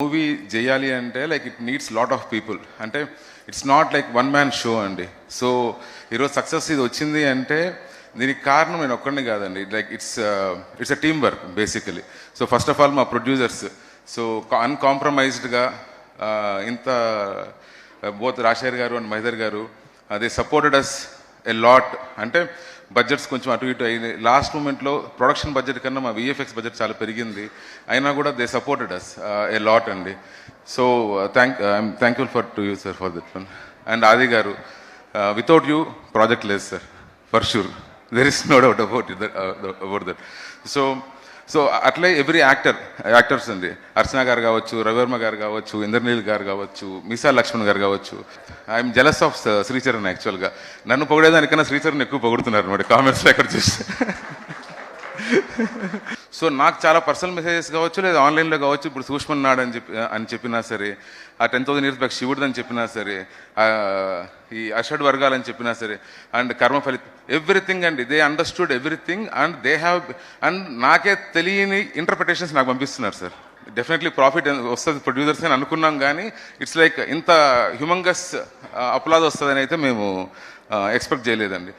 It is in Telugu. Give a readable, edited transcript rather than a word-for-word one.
మూవీ చేయాలి అంటే like it needs lot of people. అంటే it's not like one man show అండి. సో ఈరోజు సక్సెస్ ఇది వచ్చింది అంటే దీనికి కారణం నేను ఒక్కడిని కాదండి. Like it's a team work basically. So first of all మా ప్రొడ్యూసర్స్ సో అన్కాంప్రమైజ్డ్గా ఇంత బోత్ రాజశేఖర్ గారు అండ్ మహిదర్ గారు they supported us a lot. అంటే బడ్జెట్స్ కొంచెం అటు ఇటు అయింది. లాస్ట్ మూమెంట్లో ప్రొడక్షన్ బడ్జెట్ కన్నా మా విఎఫ్ఎక్స్ బడ్జెట్ చాలా పెరిగింది. అయినా కూడా they supported us a lot అండి. So I'm thankful to you sir for that one. And Adi గారు, వితౌట్ యూ ప్రాజెక్ట్ లేదు sir, for sure. There is no doubt about that. So అట్లే ఎవ్రీ యాక్టర్స్ అండి. అర్చన గారు కావచ్చు, రవివర్మ గారు కావచ్చు, ఇంద్రనీల్ గారు కావచ్చు, మిసా లక్ష్మణ్ గారు కావచ్చు. ఐఎమ్ జెలస్ ఆఫ్ శ్రీచరణ్ యాక్చువల్గా. నన్ను పొగిడేదానికన్నా శ్రీచరణ్ ఎక్కువ పొగుడుతున్నారు అన్నమాట కామెంట్స్లో ఎక్కడ చూస్తే. సో నాకు చాలా పర్సనల్ మెసేజెస్ కావచ్చు, లేదా ఆన్లైన్లో కావచ్చు. ఇప్పుడు సూక్ష్మన్ నాడు అని చెప్పినా సరే, ఆ 10,000 years బ్యాక్ శివుడు అని చెప్పినా సరే, ఈ అషడ్ వర్గాలని చెప్పినా సరే, అండ్ కర్మ ఫలిత ఎవ్రీథింగ్ అండి. They understood everything and they have. And నాకే తెలియని ఇంటర్ప్రిటేషన్స్ నాకు పంపిస్తున్నారు సార్. డెఫినెట్లీ ప్రాఫిట్ వస్తుంది ప్రొడ్యూసర్స్ అని అనుకున్నాం, కానీ ఇట్స్ లైక్ ఇంత హ్యూమంగస్ అప్లాజ్ వస్తుందని అయితే మేము ఎక్స్పెక్ట్ చేయలేదండి.